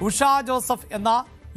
Usha Joseph എന്ന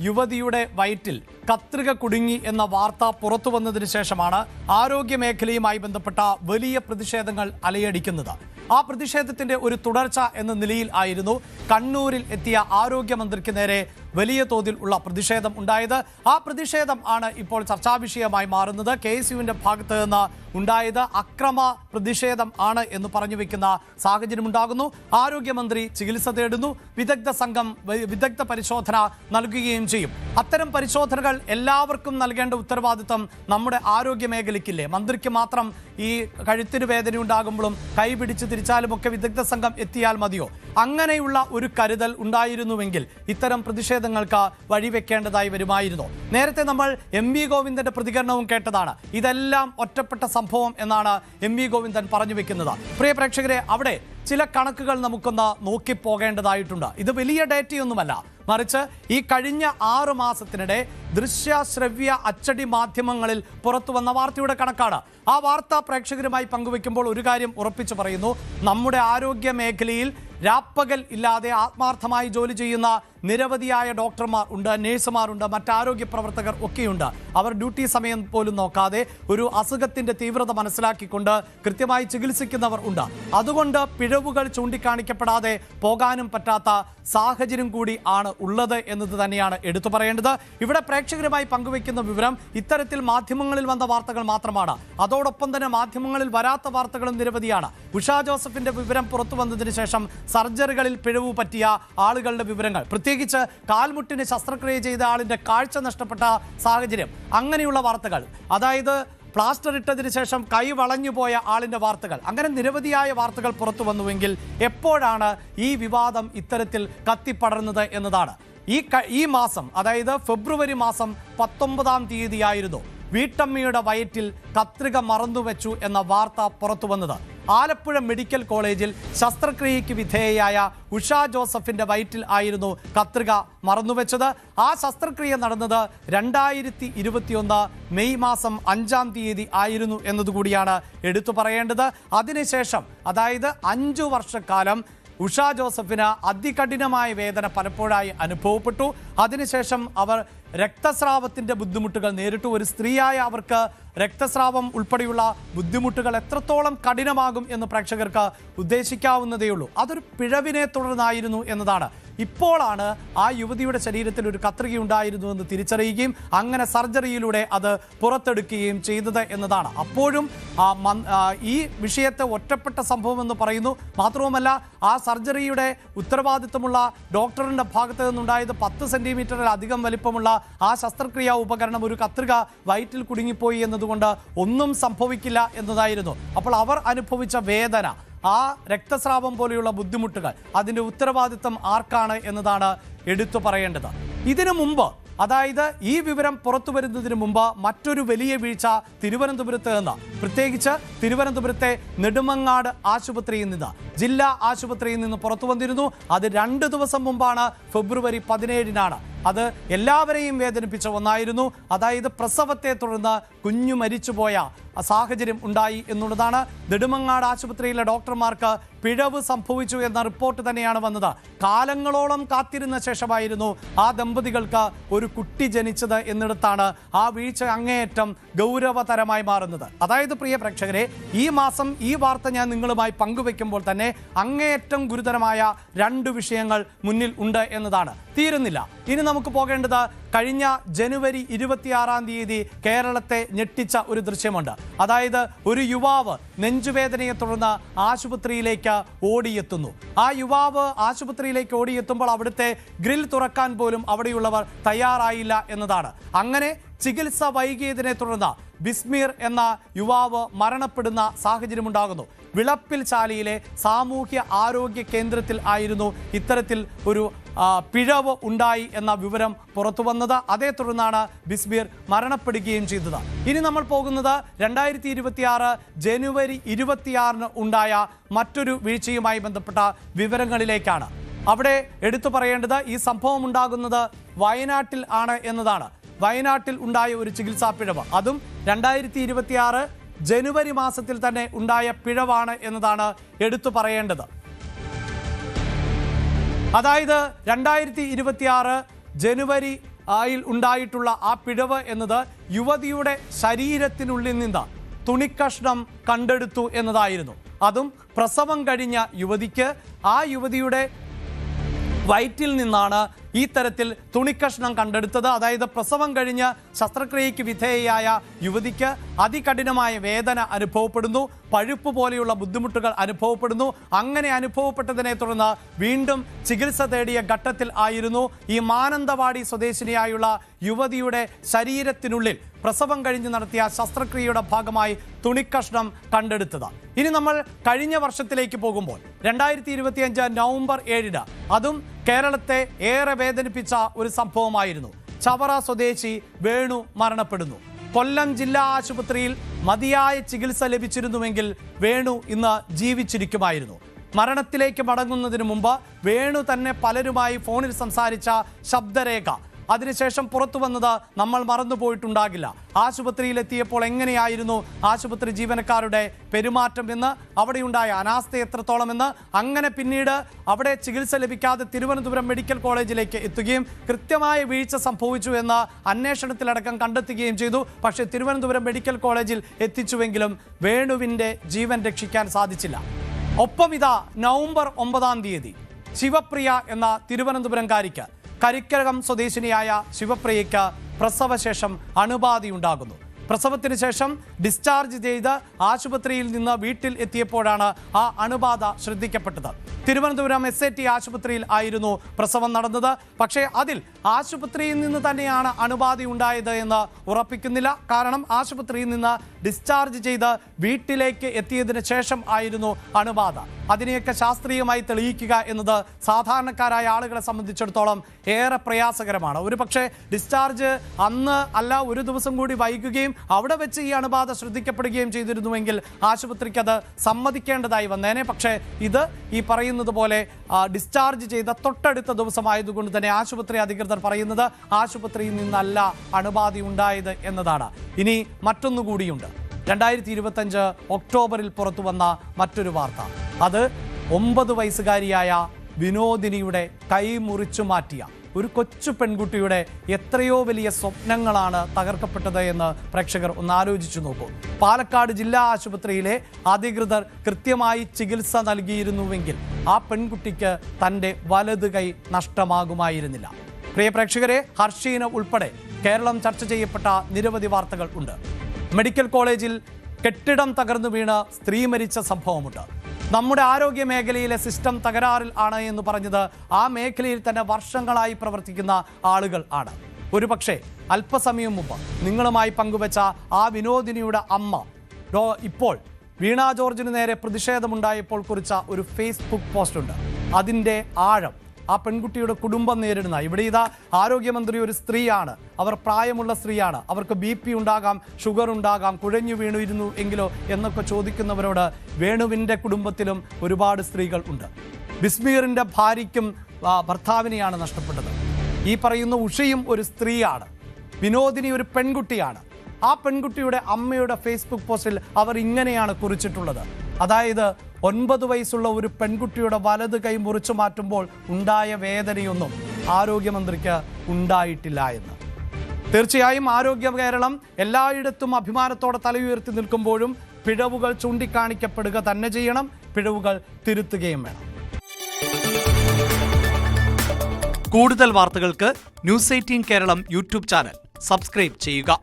യുവതിയുടെ വയറ്റിൽ കത്രിക കുടുങ്ങി എന്ന വാർത്ത പുറത്തു വന്നതിന് ശേഷമാണ് ആരോഗ്യ മേഖലയുമായി ബന്ധപ്പെട്ട വലിയ പ്രതിഷേധങ്ങൾ അലയടിക്കുന്നത്. ആ പ്രതിഷേധത്തിന്റെ ഒരു തുടർച്ച എന്ന നിലയിൽ ആയിരുന്നു കണ്ണൂരിൽ എത്തിയ ആരോഗ്യമന്ത്രിക്ക് നേരെ വലിയ തോതിൽ ഉള്ള പ്രതിഷേധം ഉണ്ടായത്. ആ പ്രതിഷേധം ആണ് ഇപ്പോൾ ചർച്ചാ വിഷയമായി മാറുന്നത്. KSUവിന്റെ ഭാഗത്ത് നിന്ന് ഉണ്ടായത് അക്രമ പ്രതിഷേധം ആണ് എന്ന് പറഞ്ഞു വെക്കുന്ന സാഹചര്യം ഉണ്ടാകുന്നു. ആരോഗ്യമന്ത്രി ചികിത്സ തേടുന്നു. വിദഗ്ധ സംഘം വിദഗ്ധ പരിശോധന നൽകുകയും ചെയ്യും. അത്തരം പരിശോധനകൾ എല്ലാവർക്കും നൽകേണ്ട ഉത്തരവാദിത്വം നമ്മുടെ ആരോഗ്യ മേഖലയ്ക്കില്ലേ? മന്ത്രിക്ക് മാത്രം ഈ കഴുത്തിന് വേദന ഉണ്ടാകുമ്പോഴും കൈ പിടിച്ച് തിരിച്ചാലും ഒക്കെ വിദഗ്ധ സംഘം എത്തിയാൽ മതിയോ? അങ്ങനെയുള്ള ഒരു കരുതൽ ഉണ്ടായിരുന്നുവെങ്കിൽ ഇത്തരം പ്രതിഷേധങ്ങൾക്ക് വഴിവെക്കേണ്ടതായി വരുമായിരുന്നു. നേരത്തെ നമ്മൾ MV ഗോവിന്ദന്റെ പ്രതികരണവും കേട്ടതാണ്. ഇതെല്ലാം ഒറ്റപ്പെട്ട സംഭവം എന്നാണ് MV ഗോവിന്ദൻ പറഞ്ഞു വെക്കുന്നത്. പ്രിയ പ്രേക്ഷകരെ, അവിടെ ചില കണക്കുകൾ നമുക്കൊന്ന് നോക്കിപ്പോകേണ്ടതായിട്ടുണ്ട്. ഇത് വലിയ ഡേറ്റയൊന്നുമല്ല, മറിച്ച് ഈ കഴിഞ്ഞ 6 മാസത്തിനിടെ ദൃശ്യ ശ്രവ്യ അച്ചടി മാധ്യമങ്ങളിൽ പുറത്തു വന്ന വാർത്തയുടെ കണക്കാണ്. ആ വാർത്ത പ്രേക്ഷകരുമായി പങ്കുവെക്കുമ്പോൾ ഒരു കാര്യം ഉറപ്പിച്ചു പറയുന്നു: നമ്മുടെ ആരോഗ്യ മേഖലയിൽ രാപ്പകൽ ഇല്ലാതെ ആത്മാർത്ഥമായി ജോലി ചെയ്യുന്ന നിരവധിയായ ഡോക്ടർമാർ ഉണ്ട്, നഴ്സുമാരുണ്ട്, മറ്റാരോഗ്യ പ്രവർത്തകർ ഒക്കെയുണ്ട്. അവർ ഡ്യൂട്ടി സമയം പോലും നോക്കാതെ ഒരു അസുഖത്തിന്റെ തീവ്രത മനസ്സിലാക്കിക്കൊണ്ട് കൃത്യമായി ചികിത്സിക്കുന്നവർ ഉണ്ട്. അതുകൊണ്ട് പിഴവുകൾ ചൂണ്ടിക്കാണിക്കപ്പെടാതെ പോകാനും പറ്റാത്ത സാഹചര്യം കൂടി ആണ് ഉള്ളത് എന്നത് തന്നെയാണ് എടുത്തു പറയേണ്ടത്. ഇവിടെ പ്രേക്ഷകരുമായി പങ്കുവെക്കുന്ന വിവരം ഇത്തരത്തിൽ മാധ്യമങ്ങളിൽ വന്ന വാർത്തകൾ മാത്രമാണ്. അതോടൊപ്പം തന്നെ മാധ്യമങ്ങളിൽ വരാത്ത വാർത്തകളും നിരവധിയാണ്. ഉഷ ജോസഫിന്റെ വിവരം പുറത്തു വന്നതിന് ശേഷം സർജറികളിൽ പിഴവ് പറ്റിയ ആളുകളുടെ വിവരങ്ങൾ, പ്രത്യേകിച്ച് കാൽമുട്ടിന് ശസ്ത്രക്രിയ ചെയ്ത ആളിന്റെ കാഴ്ച നഷ്ടപ്പെട്ട സാഹചര്യം, അങ്ങനെയുള്ള വാർത്തകൾ, അതായത് പ്ലാസ്റ്റർ ഇട്ടതിന് ശേഷം കൈ വളഞ്ഞു പോയ ആളിന്റെ വാർത്തകൾ, അങ്ങനെ നിരവധിയായ വാർത്തകൾ പുറത്തു വന്നുവെങ്കിൽ എപ്പോഴാണ് ഈ വിവാദം ഇത്തരത്തിൽ കത്തിപ്പടർന്നത് എന്നതാണ്. ഈ മാസം, അതായത് ഫെബ്രുവരി മാസം 19-ാം തീയതിയായിരുന്നു വീട്ടമ്മയുടെ വയറ്റിൽ കത്രിക മറന്നുവെച്ചു എന്ന വാർത്ത പുറത്തു വന്നത്. ആലപ്പുഴ മെഡിക്കൽ കോളേജിൽ ശസ്ത്രക്രിയയ്ക്ക് വിധേയയായ ഉഷ ജോസഫിന്റെ വയറ്റിൽ ആയിരുന്നു കത്രിക മറന്നുവെച്ചത്. ആ ശസ്ത്രക്രിയ നടന്നത് 2021 മെയ് മാസം 5-ാം തീയതി ആയിരുന്നു എന്നതുകൂടിയാണ് എടുത്തു പറയേണ്ടത്. അതിനുശേഷം, അതായത് 5 വർഷക്കാലം ഉഷ ജോസഫിന് അതികഠിനമായ വേദന പലപ്പോഴായി അനുഭവപ്പെട്ടു. അതിനുശേഷം അവർ രക്തസ്രാവത്തിൻ്റെ ബുദ്ധിമുട്ടുകൾ നേരിട്ടു. ഒരു സ്ത്രീയായ അവർക്ക് രക്തസ്രാവം ഉൾപ്പെടെയുള്ള ബുദ്ധിമുട്ടുകൾ എത്രത്തോളം കഠിനമാകും എന്ന് പ്രേക്ഷകർക്ക് ഉദ്ദേശിക്കാവുന്നതേയുള്ളൂ. അതൊരു പിഴവിനെ തുടർന്നായിരുന്നു എന്നതാണ്. ഇപ്പോഴാണ് ആ യുവതിയുടെ ശരീരത്തിൽ ഒരു കത്രികയുണ്ടായിരുന്നു എന്ന് തിരിച്ചറിയുകയും അങ്ങനെ സർജറിയിലൂടെ അത് പുറത്തെടുക്കുകയും ചെയ്തത് എന്നതാണ്. അപ്പോഴും ഈ വിഷയത്തെ ഒറ്റപ്പെട്ട സംഭവം എന്ന് പറയുന്നു. മാത്രവുമല്ല, ആ സർജറിയുടെ ഉത്തരവാദിത്വമുള്ള ഡോക്ടറിൻ്റെ ഭാഗത്ത് നിന്നുണ്ടായത് 10 സെൻറ്റിമീറ്ററിലധികം വലിപ്പമുള്ള ആ ശസ്ത്രക്രിയാ ഉപകരണം, ഒരു കത്രിക വയറ്റിൽ കുടുങ്ങിപ്പോയി എന്നതുകൊണ്ട് ഒന്നും സംഭവിക്കില്ല എന്നതായിരുന്നു. അപ്പോൾ അവർ അനുഭവിച്ച വേദന, ആ രക്തസ്രാവം പോലെയുള്ള ബുദ്ധിമുട്ടുകൾ, അതിൻ്റെ ഉത്തരവാദിത്വം ആർക്കാണ് എന്നതാണ് എടുത്തു പറയേണ്ടത്. ഇതിനു മുമ്പ്, അതായത് ഈ വിവരം പുറത്തു വരുന്നതിന് മുമ്പ് മറ്റൊരു വലിയ വീഴ്ച തിരുവനന്തപുരത്ത് നിന്ന്, പ്രത്യേകിച്ച് തിരുവനന്തപുരത്തെ നെടുമങ്ങാട് ആശുപത്രിയിൽ നിന്ന്, ജില്ലാ ആശുപത്രിയിൽ നിന്ന് പുറത്തു വന്നിരുന്നു. അത് 2 ദിവസം മുമ്പാണ്, ഫെബ്രുവരി 17-നാണ്. അത് എല്ലാവരെയും വേദനിപ്പിച്ച ഒന്നായിരുന്നു. അതായത് പ്രസവത്തെ തുടർന്ന് കുഞ്ഞു മരിച്ചുപോയ സാഹചര്യം ഉണ്ടായി എന്നുള്ളതാണ്. നെടുമങ്ങാട് ആശുപത്രിയിലെ ഡോക്ടർമാർക്ക് പിഴവ് സംഭവിച്ചു എന്ന റിപ്പോർട്ട് തന്നെയാണ് വന്നത്. കാലങ്ങളോളം കാത്തിരുന്ന ശേഷമായിരുന്നു ആ ദമ്പതികൾക്ക് ഒരു കുട്ടി ജനിച്ചത് എന്നിടത്താണ് ആ വീഴ്ച അങ്ങേയറ്റം ഗൗരവതരമായി മാറുന്നത്. അതായത് പ്രിയ പ്രേക്ഷകരെ, ഈ മാസം ഈ വാർത്ത ഞാൻ നിങ്ങളുമായി പങ്കുവെക്കുമ്പോൾ തന്നെ അങ്ങേയറ്റം ഗുരുതരമായ 2 വിഷയങ്ങൾ മുന്നിൽ ഉണ്ട് എന്നതാണ്. തീരുന്നില്ല. ഇനി നമുക്ക് പോകേണ്ടത് കഴിഞ്ഞ ജനുവരി 26-ാം തീയതി കേരളത്തെ ഞെട്ടിച്ച ഒരു ദൃശ്യമുണ്ട്. അതായത് ഒരു യുവാവ് നെഞ്ചുവേദനയെ തുടർന്ന് ആശുപത്രിയിലേക്ക് ഓടിയെത്തുന്നു. ആ യുവാവ് ആശുപത്രിയിലേക്ക് ഓടിയെത്തുമ്പോൾ അവിടുത്തെ ഗ്രിൽ തുറക്കാൻ പോലും അവിടെയുള്ളവർ തയ്യാറായില്ല എന്നതാണ്. അങ്ങനെ ചികിത്സ വൈകിയതിനെ തുടർന്ന് ബിസ്മീർ എന്ന യുവാവ് മരണപ്പെടുന്ന സാഹചര്യമുണ്ടാകുന്നു. വിളപ്പിൽ ചാലിയിലെ സാമൂഹ്യ ആരോഗ്യ കേന്ദ്രത്തിൽ ആയിരുന്നു ഇത്തരത്തിൽ ഒരു പിഴവ് ഉണ്ടായി എന്ന വിവരം പുറത്തു വന്നത്. അതേ തുടർന്നാണ് ബിസ്മീർ മരണപ്പെടുകയും ചെയ്തത്. ഇനി നമ്മൾ പോകുന്നത് 2026 ജനുവരി 26-ന് ഉണ്ടായ മറ്റൊരു വീഴ്ചയുമായി ബന്ധപ്പെട്ട വിവരങ്ങളിലേക്കാണ്. അവിടെ എടുത്തു പറയേണ്ടത് ഈ സംഭവം ഉണ്ടാകുന്നത് വയനാട്ടിൽ ആണ് എന്നതാണ്. വയനാട്ടിൽ ഉണ്ടായ ഒരു ചികിത്സാ പിഴവ്, അതും 2026 ജനുവരി മാസത്തിൽ തന്നെ ഉണ്ടായ പിഴവാണ് എന്നതാണ് എടുത്തു പറയേണ്ടത്. അതായത് 2026 ജനുവരി ഉണ്ടായിട്ടുള്ള ആ പിഴവ് എന്നത് യുവതിയുടെ ശരീരത്തിനുള്ളിൽ നിന്ന് തുണിക്കഷ്ണം കണ്ടെടുത്തു എന്നതായിരുന്നു. അതും പ്രസവം കഴിഞ്ഞ യുവതിക്ക് ആ യുവതിയുടെ വയറ്റിൽ നിന്നാണ് ഈ തരത്തിൽ തുണിക്കഷ്ണം കണ്ടെടുത്തത്. അതായത് പ്രസവം കഴിഞ്ഞ് ശസ്ത്രക്രിയയ്ക്ക് വിധേയയായ യുവതിക്ക് അതികഠിനമായ വേദന അനുഭവപ്പെടുന്നു, പഴുപ്പ് പോലെയുള്ള ബുദ്ധിമുട്ടുകൾ അനുഭവപ്പെടുന്നു. അങ്ങനെ അനുഭവപ്പെട്ടതിനെ തുടർന്ന് വീണ്ടും ചികിത്സ തേടിയ ഘട്ടത്തിൽ ആയിരുന്നു ഈ മാനന്തവാടി സ്വദേശിനിയായുള്ള യുവതിയുടെ ശരീരത്തിനുള്ളിൽ പ്രസവം കഴിഞ്ഞ് നടത്തിയ ശസ്ത്രക്രിയയുടെ ഭാഗമായി തുണിക്കഷ്ണം കണ്ടെടുത്തത്. ഇനി നമ്മൾ കഴിഞ്ഞ വർഷത്തിലേക്ക് പോകുമ്പോൾ 2025 നവംബർ 7 അതും കേരളത്തെ ഏറെ വേദനിപ്പിച്ച ഒരു സംഭവമായിരുന്നു. ചവറ സ്വദേശി വേണു മരണപ്പെടുന്നു. കൊല്ലം ജില്ലാ ആശുപത്രിയിൽ മതിയായ ചികിത്സ ലഭിച്ചിരുന്നുവെങ്കിൽ വേണു ഇന്ന് ജീവിച്ചിരിക്കുമായിരുന്നു. മരണത്തിലേക്ക് മടങ്ങുന്നതിന് മുമ്പ് വേണു തന്നെ പലരുമായി ഫോണിൽ സംസാരിച്ച ശബ്ദരേഖ അതിനുശേഷം പുറത്തു വന്നത് നമ്മൾ മറന്നുപോയിട്ടുണ്ടാകില്ല. ആശുപത്രിയിലെത്തിയപ്പോൾ എങ്ങനെയായിരുന്നു ആശുപത്രി ജീവനക്കാരുടെ പെരുമാറ്റം എന്ന്, അവിടെയുണ്ടായ അനാസ്ഥ എത്രത്തോളം എന്ന്, അങ്ങനെ പിന്നീട് അവിടെ ചികിത്സ ലഭിക്കാതെ തിരുവനന്തപുരം മെഡിക്കൽ കോളേജിലേക്ക് എത്തുകയും കൃത്യമായ വീഴ്ച സംഭവിച്ചു എന്ന് അന്വേഷണത്തിലടക്കം കണ്ടെത്തുകയും ചെയ്തു. പക്ഷേ തിരുവനന്തപുരം മെഡിക്കൽ കോളേജിൽ എത്തിച്ചുവെങ്കിലും വേണുവിൻ്റെ ജീവൻ രക്ഷിക്കാൻ സാധിച്ചില്ല. ഒപ്പം ഇതാ നവംബർ 9 ശിവപ്രിയ എന്ന തിരുവനന്തപുരംകാരിക്ക്, കരിക്കകം സ്വദേശിനിയായ ശിവപ്രിയയ്ക്ക് പ്രസവശേഷം അണുബാധയുണ്ടാകുന്നു. പ്രസവത്തിന് ശേഷം ഡിസ്ചാർജ് ചെയ്ത് ആശുപത്രിയിൽ നിന്ന് വീട്ടിൽ എത്തിയപ്പോഴാണ് ആ അണുബാധ ശ്രദ്ധിക്കപ്പെട്ടത്. തിരുവനന്തപുരം SAT ആശുപത്രിയിൽ ആയിരുന്നു പ്രസവം നടന്നത്. പക്ഷേ അതിൽ ആശുപത്രിയിൽ നിന്ന് തന്നെയാണ് അണുബാധയുണ്ടായത് എന്ന് ഉറപ്പിക്കുന്നില്ല. കാരണം ആശുപത്രിയിൽ നിന്ന് ഡിസ്ചാർജ് ചെയ്ത് വീട്ടിലേക്ക് എത്തിയതിന് ശേഷം ആയിരുന്നു അണുബാധ. അതിനെയൊക്കെ ശാസ്ത്രീയമായി തെളിയിക്കുക എന്നത് സാധാരണക്കാരായ ആളുകളെ സംബന്ധിച്ചിടത്തോളം ഏറെ പ്രയാസകരമാണ്. ഒരു പക്ഷേ ഡിസ്ചാർജ് അന്ന് അല്ല, ഒരു ദിവസം കൂടി വൈകുകയും അവിടെ വെച്ച് ഈ അണുബാധ ശ്രദ്ധിക്കപ്പെടുകയും ചെയ്തിരുന്നുവെങ്കിൽ ആശുപത്രിക്ക് അത് സമ്മതിക്കേണ്ടതായി വന്നേനെ. പക്ഷേ ഇത് ഈ പറയുന്നത് പോലെ ഡിസ്ചാർജ് ചെയ്ത തൊട്ടടുത്ത ദിവസമായതുകൊണ്ട് തന്നെ ആശുപത്രി അധികൃതർ പറയുന്നത് ആശുപത്രിയിൽ നിന്നല്ല അണുബാധ ഉണ്ടായത് എന്നതാണ്. ഇനി മറ്റൊന്നുകൂടിയുണ്ട്. 2025 ഒക്ടോബറിൽ പുറത്തു വന്ന മറ്റൊരു വാർത്ത. അത് 9 വയസ്സുകാരിയായ വിനോദിനിയുടെ കൈ മുറിച്ചു മാറ്റിയ ഒരു കൊച്ചു പെൺകുട്ടിയുടെ എത്രയോ വലിയ സ്വപ്നങ്ങളാണ് തകർക്കപ്പെട്ടത് എന്ന് പ്രേക്ഷകർ ഒന്ന് ആലോചിച്ചു നോക്കൂ. പാലക്കാട് ജില്ലാ ആശുപത്രിയിലെ അധികൃതർ കൃത്യമായി ചികിത്സ നൽകിയിരുന്നുവെങ്കിൽ ആ പെൺകുട്ടിക്ക് തൻ്റെ വലത് കൈ നഷ്ടമാകുമായിരുന്നില്ല. പ്രിയ പ്രേക്ഷകരെ, ഹർഷീന ഉൾപ്പെടെ കേരളം ചർച്ച ചെയ്യപ്പെട്ട നിരവധി വാർത്തകൾ ഉണ്ട്. മെഡിക്കൽ കോളേജിൽ കെട്ടിടം തകർന്നു വീണ് സ്ത്രീ മരിച്ച സംഭവമുണ്ട്. നമ്മുടെ ആരോഗ്യ മേഖലയിലെ സിസ്റ്റം തകരാറിൽ ആണ് എന്ന് പറഞ്ഞത് ആ മേഖലയിൽ തന്നെ വർഷങ്ങളായി പ്രവർത്തിക്കുന്ന ആളുകൾ ആണ്. ഒരുപക്ഷെ അല്പസമയം മുമ്പ് നിങ്ങളുമായി പങ്കുവച്ച ആ വിനോദിനിയുടെ അമ്മ ഇപ്പോൾ വീണ ജോർജിന് നേരെ പ്രതിഷേധമുണ്ടായപ്പോൾ കുറിച്ച ഒരു ഫേസ്ബുക്ക് പോസ്റ്റ് ഉണ്ട്. അതിൻ്റെ ആഴം ആ പെൺകുട്ടിയുടെ കുടുംബം നേരിടുന്ന, ഇവിടെ ഇതാ ആരോഗ്യമന്ത്രി ഒരു സ്ത്രീയാണ്, അവർ പ്രായമുള്ള സ്ത്രീയാണ്, അവർക്ക് BP ഉണ്ടാകാം, ഷുഗർ ഉണ്ടാകാം, കുഴഞ്ഞു വീണിരുന്നു എങ്കിലോ എന്നൊക്കെ ചോദിക്കുന്നവരോട് വേണുവിൻ്റെ കുടുംബത്തിലും ഒരുപാട് സ്ത്രീകൾ ഉണ്ട്. ബിസ്മീറിൻ്റെ ഭാര്യയ്ക്കും ഭർത്താവിനെയാണ് നഷ്ടപ്പെട്ടത്. ഈ പറയുന്ന ഉഷയും ഒരു സ്ത്രീയാണ്, വിനോദിനി ഒരു പെൺകുട്ടിയാണ്. ആ പെൺകുട്ടിയുടെ അമ്മയുടെ ഫേസ്ബുക്ക് പോസ്റ്റിൽ അവർ ഇങ്ങനെയാണ് കുറിച്ചിട്ടുള്ളത്. അതായത് 9 വയസ്സുള്ള ഒരു പെൺകുട്ടിയുടെ വലത് കൈ മുറിച്ചു മാറ്റുമ്പോൾ ഉണ്ടായ വേദനയൊന്നും ആരോഗ്യമന്ത്രിക്ക് ഉണ്ടായിട്ടില്ല എന്ന്. തീർച്ചയായും ആരോഗ്യ കേരളം എല്ലായിടത്തും അഭിമാനത്തോടെ തലയുയർത്തി നിൽക്കുമ്പോഴും പിഴവുകൾ ചൂണ്ടിക്കാണിക്കപ്പെടുക തന്നെ ചെയ്യണം, പിഴവുകൾ തിരുത്തുകയും വേണം. കൂടുതൽ വാർത്തകൾക്ക് News 18 Keralam YouTube channel subscribe ചെയ്യുക.